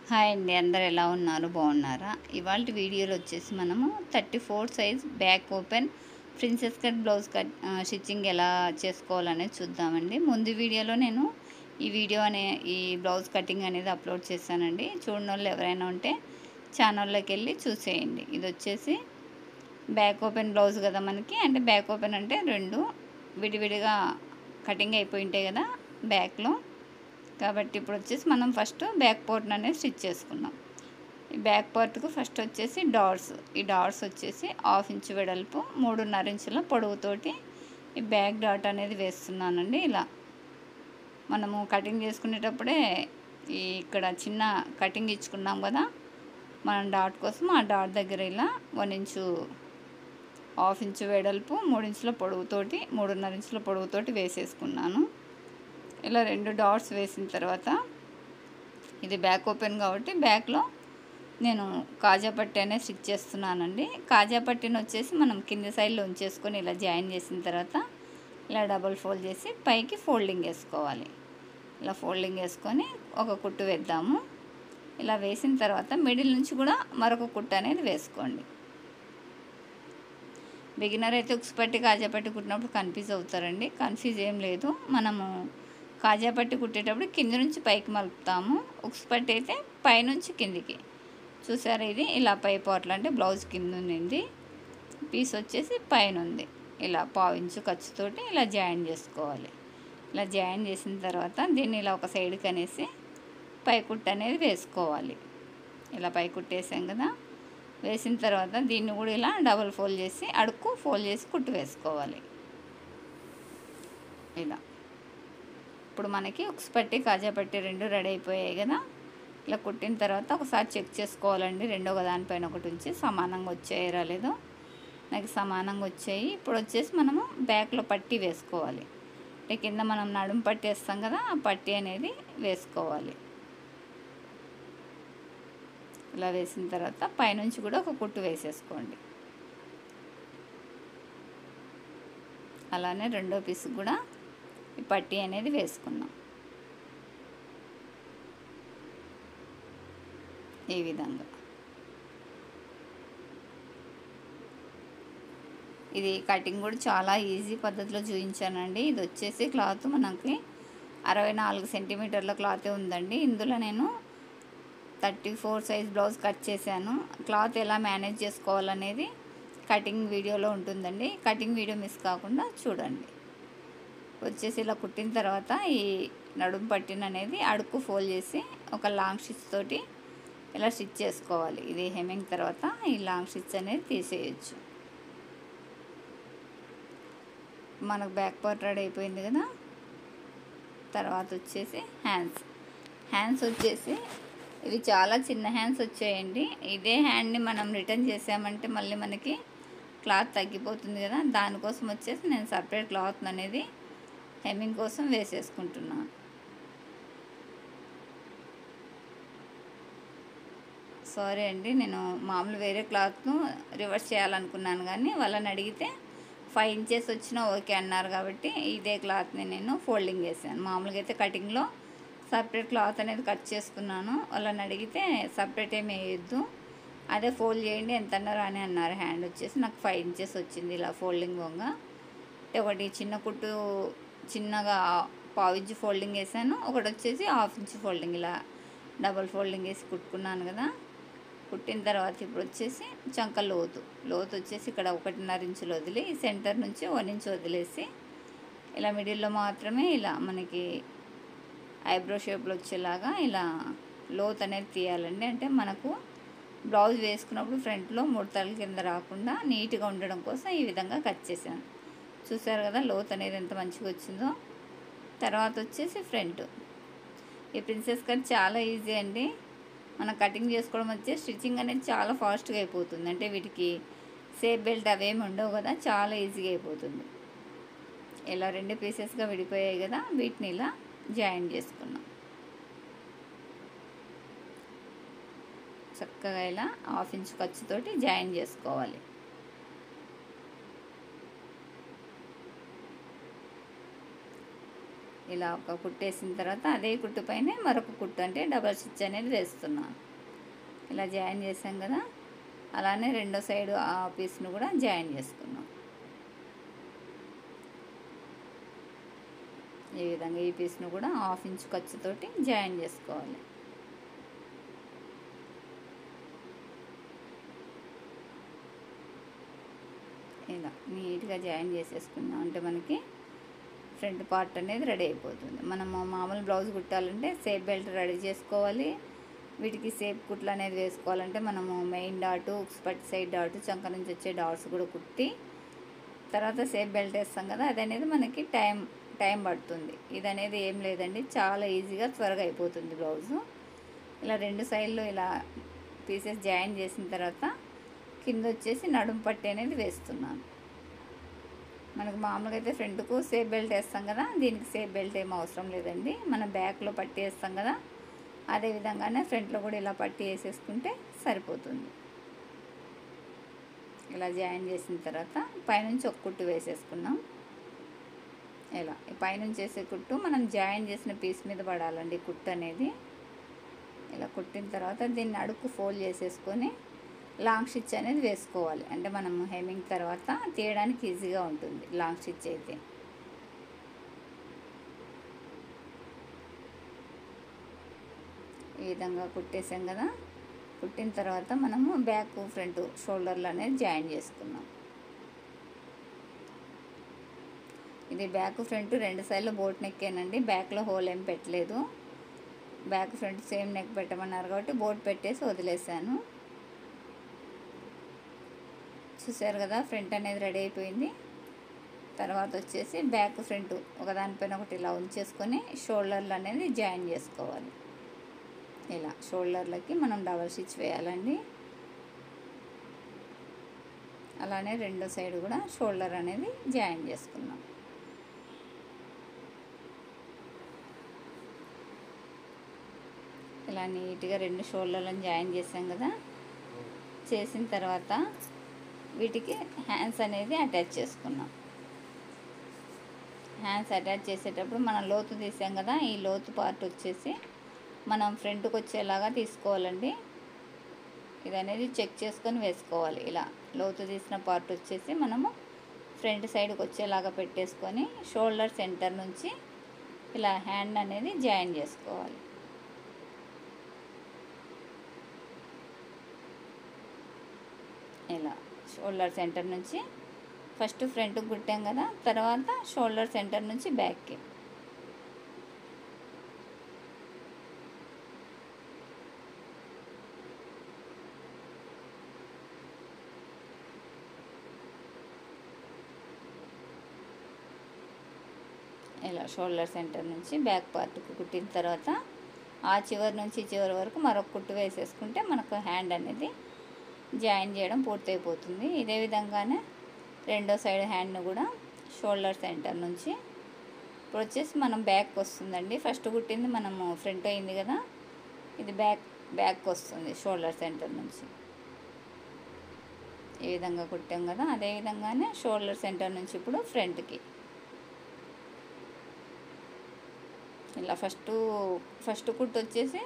Hi అండి, అందరు ఎలా ఉన్నారు? బాగున్నారా? ఇవాళ వీడియోలో వచ్చేసి మనము 34 size back open princess cut blouse cut stitching ఎలా చేసుకోవాలనేది చూద్దామండి. ముందు వీడియోలో నేను ఈ బ్లౌజ్ కటింగ్ అనేది అప్లోడ్ చేశానండి. చూడని వాళ్ళు ఎవరైనా ఉంటే ఛానల్లోకి వెళ్ళి చూసేయండి. ఇది వచ్చేసి బ్యాక్ ఓపెన్ బ్లౌజ్ కదా మనకి. అంటే బ్యాక్ ఓపెన్ అంటే రెండు విడివిడిగా కటింగ్ అయిపోయి ఉంటాయి కదా బ్యాక్లో. కాబట్టి ఇప్పుడు వచ్చేసి మనం ఫస్ట్ బ్యాక్ పార్ట్ అనేది స్టిచ్ చేసుకుందాం. ఈ బ్యాక్ పార్ట్కు ఫస్ట్ వచ్చేసి ఈ డాట్స్ వచ్చేసి 1/2 ఇంచు వెడల్పు 3.5 ఇంచుల పొడవుతోటి ఈ బ్యాక్ డాట్ అనేది వేస్తున్నానండి. ఇలా మనము కటింగ్ చేసుకునేటప్పుడే ఇక్కడ చిన్న కటింగ్ ఇచ్చుకున్నాం కదా మనం డాట్ కోసం, ఆ డాట్ దగ్గర ఇలా 1 ఇంచు 1/2 ఇంచు వెడల్పు 3 ఇంచుల పొడవుతోటి 3.5 ఇంచుల పొడవుతోటి వేసేసుకున్నాను. ఇలా 2 డాట్స్ వేసిన తర్వాత ఇది బ్యాక్ ఓపెన్ కాబట్టి బ్యాక్లో నేను కాజా పట్టి అనేది స్టిచ్ చేస్తున్నానండి. కాజా పట్టిని వచ్చేసి మనం కింది సైడ్లో ఉంచేసుకొని ఇలా జాయిన్ చేసిన తర్వాత ఇలా డబుల్ ఫోల్డ్ చేసి పైకి ఫోల్డింగ్ వేసుకోవాలి. ఇలా ఫోల్డింగ్ వేసుకొని ఒక కుట్టు వేద్దాము. ఇలా వేసిన తర్వాత మిడిల్ నుంచి కూడా మరొక కుట్టు అనేది వేసుకోండి. బిగినర్ అయితే ఉక్స్ పట్టి కాజా పట్టి కుట్టినప్పుడు కన్ఫ్యూజ్ అవుతారండి. కన్ఫ్యూజ్ ఏం లేదు. మనము కాజా పట్టి కుట్టేటప్పుడు కింది నుంచి పైకి మలుపుతాము. ఉక్స్ పట్టి అయితే పైనుంచి కిందికి. చూసారా, ఇది ఇలా పై పార్ట్లు అంటే బ్లౌజ్ కింద ఉంది, పీస్ వచ్చేసి పైన ఉంది. ఇలా 1/2 ఇంచు ఖర్చుతోటి ఇలా జాయిన్ చేసుకోవాలి. ఇలా జాయిన్ చేసిన తర్వాత దీన్ని ఇలా ఒక సైడ్కి అనేసి పై కుట్టు అనేది వేసుకోవాలి. ఇలా పై కుట్టేసాం కదా, వేసిన తర్వాత దీన్ని కూడా ఇలా డబుల్ ఫోల్డ్ చేసి అడుక్కు ఫోల్డ్ చేసి కుట్టు వేసుకోవాలి. ఇలా ఇప్పుడు మనకి ఉక్స్ పట్టి కాజా పట్టి రెండు రెడీ అయిపోయాయి కదా. ఇలా కుట్టిన తర్వాత ఒకసారి చెక్ చేసుకోవాలండి, రెండో దానిపైన ఒకటి ఉంచి సమానంగా వచ్చాయి రాలేదో. నాకు సమానంగా వచ్చాయి. ఇప్పుడు వచ్చేసి మనము బ్యాక్లో పట్టీ వేసుకోవాలి. అంటే కింద మనం నడుము పట్టి వేస్తాం కదా, ఆ పట్టీ అనేది వేసుకోవాలి. ఇలా వేసిన తర్వాత పైనుంచి కూడా ఒక కుట్టు వేసేసుకోండి. అలానే రెండో పీస్ కూడా ఈ పట్టీ అనేది వేసుకున్నాం. ఈ విధంగా ఇది కటింగ్ కూడా చాలా ఈజీ పద్ధతిలో చూపించానండి. ఇది వచ్చేసి క్లాత్ మనకి 64 సెంటీమీటర్ల క్లాతే ఉందండి. ఇందులో నేను 34 సైజ్ బ్లౌజ్ కట్ చేశాను. క్లాత్ ఎలా మేనేజ్ చేసుకోవాలనేది కటింగ్ వీడియోలో ఉంటుందండి. కటింగ్ వీడియో మిస్ కాకుండా చూడండి. వచ్చేసి ఇలా కుట్టిన తర్వాత ఈ నడుము పట్టిన అనేది అడుక్కు ఫోల్డ్ చేసి ఒక లాంగ్ స్టిచ్ తోటి ఇలా స్టిచ్ చేసుకోవాలి. ఇది హెమ్మింగ్ తర్వాత ఈ లాంగ్ స్టిచ్ అనేది తీసేయచ్చు. మనకు బ్యాక్ పార్ట్ రెడీ అయిపోయింది కదా. తర్వాత వచ్చేసి హ్యాండ్స్ వచ్చేసి ఇవి చాలా చిన్న హ్యాండ్స్ వచ్చాయండి. ఇదే హ్యాండ్ని మనం రిటర్న్ చేసామంటే మళ్ళీ మనకి క్లాత్ తగ్గిపోతుంది కదా. దానికోసం వచ్చేసి నేను సపరేట్ క్లాత్ అనేది హెమ్మింగ్ కోసం వేసేసుకుంటున్నాను. సారీ అండి, నేను మామూలు వేరే క్లాత్ను రివర్స్ చేయాలనుకున్నాను కానీ వాళ్ళని అడిగితే 5 ఇంచెస్ వచ్చినా ఓకే అన్నారు కాబట్టి ఇదే క్లాత్ని నేను ఫోల్డింగ్ వేసాను. మామూలుగా అయితే కటింగ్లో సపరేట్ క్లాత్ అనేది కట్ చేసుకున్నాను. వాళ్ళని అడిగితే సపరేట్ ఏమి వేయొద్దు, అదే ఫోల్డ్ చేయండి ఎంత అన్నారు అని అన్నారు. హ్యాండ్ వచ్చేసి నాకు 5 ఇంచెస్ వచ్చింది ఇలా ఫోల్డింగ్ వంగా. ఒకటి చిన్న కుట్టు చిన్నగా 1/2 ఇంచు ఫోల్డింగ్ వేసాను, ఒకటి వచ్చేసి 1/2 ఇంచు ఫోల్డింగ్ ఇలా డబల్ ఫోల్డింగ్ వేసి కుట్టుకున్నాను కదా. కుట్టిన తర్వాత ఇప్పుడు వచ్చేసి చంక లోతు వచ్చేసి ఇక్కడ 1.5 ఇంచులు వదిలి సెంటర్ నుంచి 1 ఇంచు వదిలేసి ఇలా మిడిల్లో మాత్రమే ఇలా మనకి ఐబ్రో షేప్లో వచ్చేలాగా ఇలా లోత్ అనేది తీయాలండి. అంటే మనకు బ్లౌజ్ వేసుకున్నప్పుడు ఫ్రంట్లో ముడతల కింద రాకుండా నీట్గా ఉండడం కోసం ఈ విధంగా కట్ చేశాను. చూసారు కదా లోత్ అనేది ఎంత మంచిగా వచ్చిందో. తర్వాత వచ్చేసి ఫ్రంట్. ఈ ప్రిన్సెస్ కట్ చాలా ఈజీ అండి. మనం కటింగ్ చేసుకోవడం వచ్చే స్టిచ్చింగ్ అనేది చాలా ఫాస్ట్గా అయిపోతుంది. అంటే వీటికి సేఫ్ బెల్ట్ అవేమి ఉండవు కదా, చాలా ఈజీగా అయిపోతుంది. ఇలా 2 పీసెస్గా విడిపోయాయి కదా, వీటిని ఇలా జాయిన్ చేసుకున్నాం. చక్కగా ఇలా 1/2 ఇంచు ఖర్చుతోటి జాయిన్ చేసుకోవాలి. ఇలా ఒక కుట్టేసిన తర్వాత అదే కుట్టు పైన మరొక కుట్టు అంటే డబల్ స్టిచ్ అనేది వేస్తున్నాను. ఇలా జాయిన్ చేసాం కదా, అలానే రెండో సైడు ఆ పీస్ను కూడా జాయిన్ చేసుకున్నాం. ఈ విధంగా ఈ పీస్ను కూడా 1/2 ఇంచ్ ఖర్చుతోటి జాయిన్ చేసుకోవాలి. ఇలా నీట్గా జాయిన్ చేసేసుకున్నాం అంటే మనకి ఫ్రంట్ పార్ట్ అనేది రెడీ అయిపోతుంది. మనము మామూలు బ్లౌజ్ కుట్టాలంటే సేప్ బెల్ట్ రెడీ చేసుకోవాలి. వీటికి సేప్ కుట్లు అనేది వేసుకోవాలంటే మనము మెయిన్ డాటు, పట్టి సైడ్ డాటు, చంక నుంచి వచ్చే డాట్స్ కూడా కుట్టి తర్వాత సేప్ బెల్ట్ వేస్తాం కదా, అది అనేది మనకి టైం పడుతుంది. ఇది అనేది ఏం లేదండి, చాలా ఈజీగా త్వరగా అయిపోతుంది బ్లౌజు. ఇలా రెండు సైడ్లో ఇలా పీసెస్ జాయిన్ చేసిన తర్వాత కింద వచ్చేసి నడుము పట్టి అనేది వేస్తున్నాను. మనకు మామూలుగా అయితే ఫ్రంట్కు సేప్ బెల్ట్ వేస్తాం కదా, దీనికి సేప్ బెల్ట్ ఏం అవసరం లేదండి. మనం బ్యాక్లో పట్టి వేస్తాం కదా, అదే విధంగానే ఫ్రంట్లో కూడా ఇలా పట్టి వేసేసుకుంటే సరిపోతుంది. ఇలా జాయిన్ చేసిన తర్వాత పైనుంచి ఒక కుట్టు వేసేసుకున్నాం. ఇలా పైనుంచి వేసే కుట్టు మనం జాయిన్ చేసిన పీస్ మీద పడాలండి కుట్టు అనేది. ఇలా కుట్టిన తర్వాత దీన్ని అడుగు ఫోల్డ్ చేసేసుకొని లాంగ్ స్టిచ్ అనేది వేసుకోవాలి. అంటే మనం హెమ్మింగ్ తర్వాత తీయడానికి ఈజీగా ఉంటుంది లాంగ్ స్టిచ్ అయితే. ఈ విధంగా కుట్టేసాం కదా, కుట్టిన తర్వాత మనము బ్యాక్ ఫ్రంట్ షోల్డర్లు అనేది జాయిన్ చేసుకున్నాం. ఇది బ్యాక్ ఫ్రంట్ రెండు సైడ్లో బోట్ నెక్కేనండి, బ్యాక్లో హోల్ ఏం పెట్టలేదు. బ్యాక్ ఫ్రంట్ సేమ్ నెక్ పెట్టమన్నారు కాబట్టి బోట్ పెట్టేసి వదిలేసాను. చూసారు కదా, ఫ్రంట్ అనేది రెడీ అయిపోయింది. తర్వాత వచ్చేసి బ్యాక్ ఫ్రంట్ ఒకదానిపైన ఒకటి ఇలా ఉంచేసుకొని షోల్డర్లు అనేది జాయిన్ చేసుకోవాలి. ఇలా షోల్డర్లకి మనం డబల్ స్టిచ్ వేయాలండి. అలానే రెండో సైడ్ కూడా షోల్డర్ అనేది జాయిన్ చేసుకున్నాం. ఇలా నీట్గా రెండు షోల్డర్లను జాయిన్ చేసాం కదా, చేసిన తర్వాత వీటికి హ్యాండ్స్ అనేది అటాచ్ చేసుకున్నాం. హ్యాండ్స్ అటాచ్ చేసేటప్పుడు మనం లోతు తీసాం కదా, ఈ లోతు పార్ట్ వచ్చేసి మనం ఫ్రంట్కి వచ్చేలాగా తీసుకోవాలండి. ఇది అనేది చెక్ చేసుకొని వేసుకోవాలి. ఇలా లోతు తీసిన పార్ట్ వచ్చేసి మనము ఫ్రంట్ సైడ్కి వచ్చేలాగా పెట్టేసుకొని షోల్డర్ సెంటర్ నుంచి ఇలా హ్యాండ్ అనేది జాయిన్ చేసుకోవాలి. ఇలా షోల్డర్ సెంటర్ నుంచి ఫస్ట్ ఫ్రంట్కి కుట్టాం కదా, తర్వాత షోల్డర్ సెంటర్ నుంచి బ్యాక్కి. ఇలా షోల్డర్ సెంటర్ నుంచి బ్యాక్ పార్ట్కి కుట్టిన తర్వాత ఆ చివరి నుంచి చివరి వరకు మరొక కుట్టు వేసేసుకుంటే మనకు హ్యాండ్ అనేది జాయిన్ చేయడం పూర్తయిపోతుంది. ఇదే విధంగానే రెండో సైడ్ హ్యాండ్ను కూడా షోల్డర్ సెంటర్ నుంచి ఇప్పుడు వచ్చేసి మనం బ్యాక్ వస్తుందండి. ఫస్ట్ కుట్టింది మనము ఫ్రంట్ అయింది కదా, ఇది బ్యాక్ వస్తుంది షోల్డర్ సెంటర్ నుంచి. ఈ విధంగా కుట్టాం కదా, అదే విధంగానే షోల్డర్ సెంటర్ నుంచి ఇప్పుడు ఫ్రంట్కి ఇలా ఫస్ట్ కుట్టు వచ్చేసి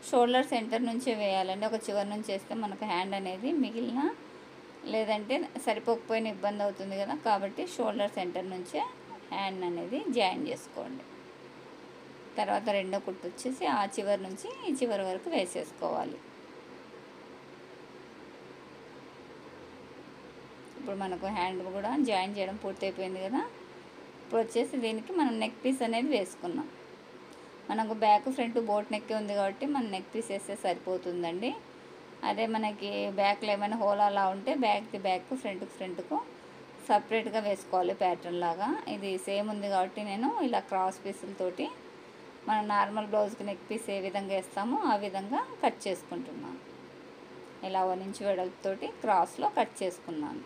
షోల్డర్ సెంటర్ నుంచే వేయాలండి. ఒక చివరి నుంచి వేస్తే మనకు హ్యాండ్ అనేది మిగిలిన లేదంటే సరిపోకపోయినా ఇబ్బంది అవుతుంది కదా, కాబట్టి షోల్డర్ సెంటర్ నుంచే హ్యాండ్ అనేది జాయిన్ చేసుకోండి. తర్వాత రెండో కుట్టు వచ్చేసి ఆ చివరి నుంచి ఈ చివరి వరకు వేసేసుకోవాలి. ఇప్పుడు మనకు హ్యాండ్ కూడా జాయిన్ చేయడం పూర్తయిపోయింది కదా. ఇప్పుడు వచ్చేసి దీనికి మనం నెక్ పీస్ అనేది వేసుకున్నాం. మనకు బ్యాక్ ఫ్రంట్ బోట్ నెక్ ఉంది కాబట్టి మనం నెక్ పీస్ వేస్తే సరిపోతుందండి. అదే మనకి బ్యాక్లో ఏమైనా హోల్ అలా ఉంటే బ్యాక్ ఫ్రంట్కు సపరేట్గా వేసుకోవాలి ప్యాటర్న్ లాగా. ఇది సేమ్ ఉంది కాబట్టి నేను ఇలా క్రాస్ పీసులతోటి మనం నార్మల్ బ్లౌజ్కి నెక్ పీస్ ఏ విధంగా వేస్తామో ఆ విధంగా కట్ చేసుకుంటున్నాను. ఇలా 1 ఇంచ్ వెడల్పుతోటి క్రాస్లో కట్ చేసుకున్నాను.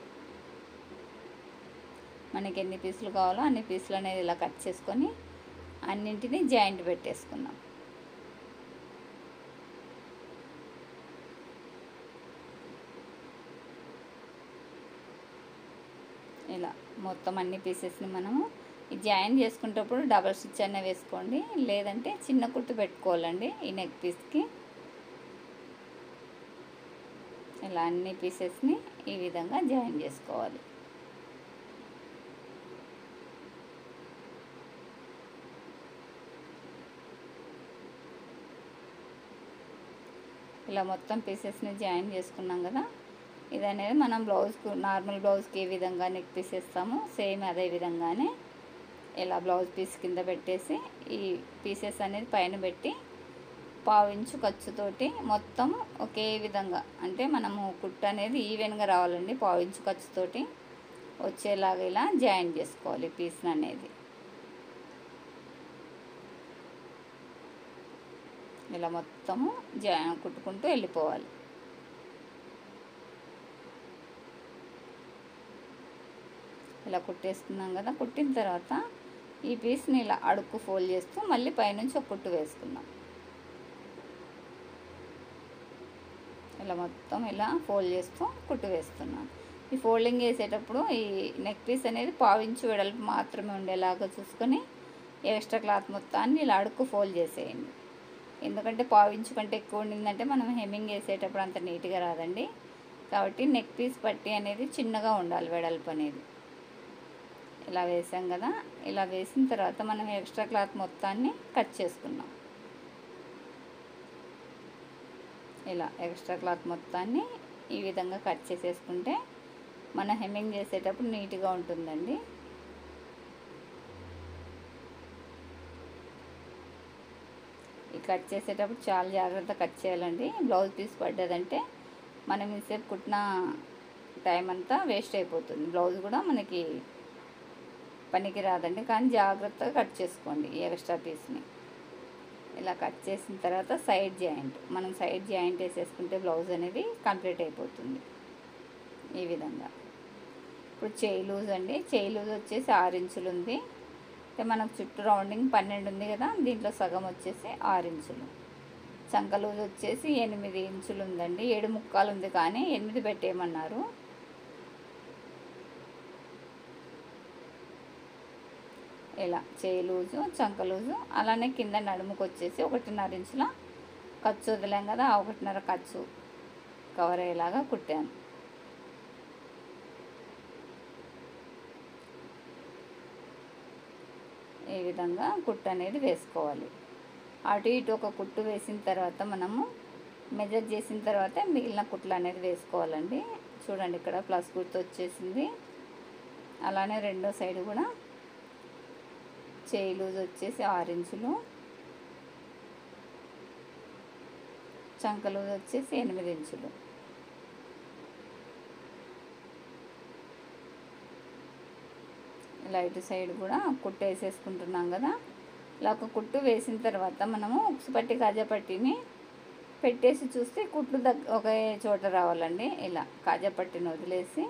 మనకి ఎన్ని పీసులు కావాలో అన్ని పీసులు అనేది ఇలా కట్ చేసుకొని అన్నింటినీ జాయింట్ పెట్టేసుకున్నాం. ఇలా మొత్తం అన్ని పీసెస్ని మనము ఈ జాయిన్ చేసుకునేటప్పుడు డబల్ స్టిచ్ అనే వేసుకోండి, లేదంటే చిన్న కుట్టు పెట్టుకోవాలండి ఈ నెక్ పీస్కి. ఇలా అన్ని పీసెస్ని ఈ విధంగా జాయిన్ చేసుకోవాలి. ఇలా మొత్తం పీసెస్ని జాయిన్ చేసుకున్నాం కదా. ఇది అనేది మనం బ్లౌజ్కు నార్మల్ బ్లౌజ్కి ఏ విధంగా నెక్ పీస్ వేస్తామో సేమ్ అదే విధంగానే ఇలా బ్లౌజ్ పీస్ కింద పెట్టేసి ఈ పీసెస్ అనేది పైన పెట్టి పావించు ఖర్చుతోటి మొత్తం ఒకే విధంగా, అంటే మనము కుట్టు అనేది ఈవెన్గా రావాలండి. పావించు ఖర్చుతోటి వచ్చేలాగా ఇలా జాయిన్ చేసుకోవాలి పీస్ అనేది. ఇలా మొత్తము కుట్టుకుంటూ వెళ్ళిపోవాలి. ఇలా కుట్టేసుకున్నాం కదా. కుట్టిన తర్వాత ఈ పీస్ని ఇలా అడుక్కు ఫోల్డ్ చేస్తూ మళ్ళీ పైనుంచి ఒక కుట్టు వేసుకుందాం. ఇలా మొత్తం ఇలా ఫోల్డ్ చేస్తూ కుట్టు వేస్తున్నాను. ఈ ఫోల్డింగ్ వేసేటప్పుడు ఈ నెక్ పీస్ అనేది పావించు వెడల్పు మాత్రమే ఉండేలాగా చూసుకొని ఎక్స్ట్రా క్లాత్ మొత్తాన్ని ఇలా అడుక్కు ఫోల్డ్ చేసేయండి. ఎందుకంటే పావించు కంటే ఎక్కువ ఉండిందంటే మనం హెమ్మింగ్ వేసేటప్పుడు అంత నీట్గా రాదండి. కాబట్టి నెక్ పీస్ పట్టి అనేది చిన్నగా ఉండాలి వెడల్పు అనేది. ఇలా వేసాం కదా. ఇలా వేసిన తర్వాత మనం ఎక్స్ట్రా క్లాత్ మొత్తాన్ని కట్ చేసుకున్నాం. ఇలా ఎక్స్ట్రా క్లాత్ మొత్తాన్ని ఈ విధంగా కట్ చేసేసుకుంటే మనం హెమ్మింగ్ చేసేటప్పుడు నీట్గా ఉంటుందండి. ఈ కట్ చేసేటప్పుడు చాలా జాగ్రత్తగా కట్ చేయాలండి. బ్లౌజ్ పీస్ పడ్డదంటే మనం ఇంతసేపు కుట్టిన టైం అంతా వేస్ట్ అయిపోతుంది. బ్లౌజ్ కూడా మనకి పనికి రాదండి. కానీ జాగ్రత్తగా కట్ చేసుకోండి ఈ ఎక్స్ట్రా పీస్ని. ఇలా కట్ చేసిన తర్వాత సైడ్ జాయింట్, మనం సైడ్ జాయింట్ వేసేసుకుంటే బ్లౌజ్ అనేది కంప్లీట్ అయిపోతుంది ఈ విధంగా. ఇప్పుడు చేయి లూజ్ అండి. చేయి లూజ్ వచ్చేసి 6 ఇంచులు ఉంది. అంటే మనకు చుట్టూ రౌండింగ్ 12 ఉంది కదా, దీంట్లో సగం వచ్చేసి 6 ఇంచులు. చంక లూజ్ వచ్చేసి 8 ఇంచులు ఉందండి. 7 ముక్కాలు ఉంది కానీ 8 పెట్టేయమన్నారు. ఇలా చేయి లూజు, చంక లూజు, అలానే కింద నడుముకు వచ్చేసి 1.5 ఇంచుల ఖర్చు వదిలాం కదా, ఆ 1.5 ఖర్చు కవర్ అయ్యేలాగా కుట్టాను. ఈ విధంగా కుట్టు అనేది వేసుకోవాలి. అటు ఇటు ఒక కుట్టు వేసిన తర్వాత మనము మెజర్ చేసిన తర్వాత మిగిలిన కుట్లు అనేది వేసుకోవాలండి. చూడండి ఇక్కడ ప్లస్ గుర్తు వచ్చేసింది. అలానే రెండో సైడ్ కూడా చేయి లూజ్ వచ్చేసి 6 ఇంచులు, చంక లూజ్ వచ్చేసి 8 ఇంచులు. ఇలా ఇటు సైడ్ కూడా కుట్టు వేసేసుకుంటున్నాం కదా. ఇలా ఒక కుట్టు వేసిన తర్వాత మనము ఉక్సు పట్టి కాజా పట్టిని పెట్టేసి చూస్తే కుట్లు ఒకే చోట రావాలండి. ఇలా కాజా పట్టిని వదిలేసి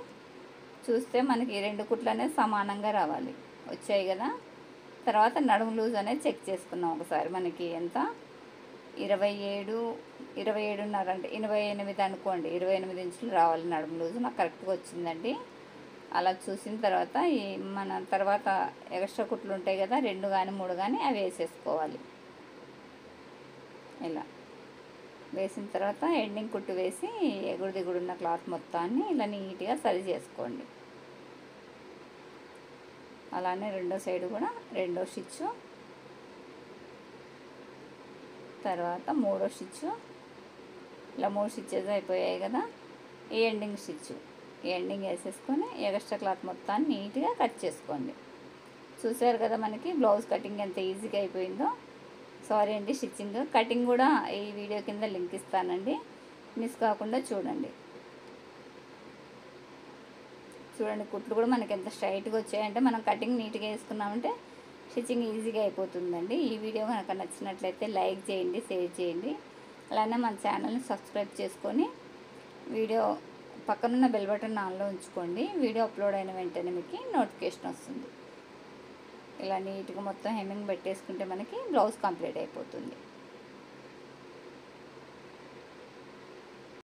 చూస్తే మనకి 2 కుట్లు అనేది సమానంగా రావాలి. వచ్చాయి కదా. తర్వాత నడుము లూజ్ అనేది చెక్ చేసుకున్నాం ఒకసారి. మనకి ఎంత 27.5 అంటే 28 అనుకోండి. 28 ఇంచులు రావాలి నడుము లూజు. నాకు కరెక్ట్గా వచ్చిందండి. అలా చూసిన తర్వాత ఈ మన తర్వాత ఎక్స్ట్రా కుట్లు ఉంటాయి కదా, 2 కానీ 3 కానీ అవి వేసేసుకోవాలి. ఇలా వేసిన తర్వాత ఎండింగ్ కుట్టు వేసి ఎగుడు దిగుడు ఉన్న క్లాత్ మొత్తాన్ని ఇలా నీట్గా సరి చేసుకోండి. అలానే రెండో సైడ్ కూడా రెండో స్టిచ్చు, తర్వాత మూడో స్టిచ్చు. ఇలా 3 స్టిచ్చెస్ అయిపోయాయి కదా. ఈ ఎండింగ్ స్టిచ్చు, ఈ ఎండింగ్ వేసేసుకొని ఎక్స్ట్రా క్లాత్ మొత్తాన్ని నీట్గా కట్ చేసుకోండి. చూసారు కదా మనకి బ్లౌజ్ కటింగ్ ఎంత ఈజీగా అయిపోయిందో. సారీ అండి, స్టిచ్చింగ్ కటింగ్ కూడా ఈ వీడియో కింద లింక్ ఇస్తానండి, మిస్ కాకుండా చూడండి. చూడండి కుట్లు కూడా మనకి ఎంత స్ట్రైట్గా వచ్చాయంటే మనం కటింగ్ నీట్గా వేసుకున్నామంటే స్టిచ్చింగ్ ఈజీగా అయిపోతుందండి. ఈ వీడియో కనుక నచ్చినట్లయితే లైక్ చేయండి, షేర్ చేయండి. అలానే మన ఛానల్ని సబ్స్క్రైబ్ చేసుకొని వీడియో పక్కనున్న బెల్ బటన్ ఆన్లో ఉంచుకోండి. వీడియో అప్లోడ్ అయిన వెంటనే మీకు నోటిఫికేషన్ వస్తుంది. ఇలా నీట్గా మొత్తం హెమ్మింగ్ పెట్టేసుకుంటే మనకి బ్లౌజ్ కంప్లీట్ అయిపోతుంది.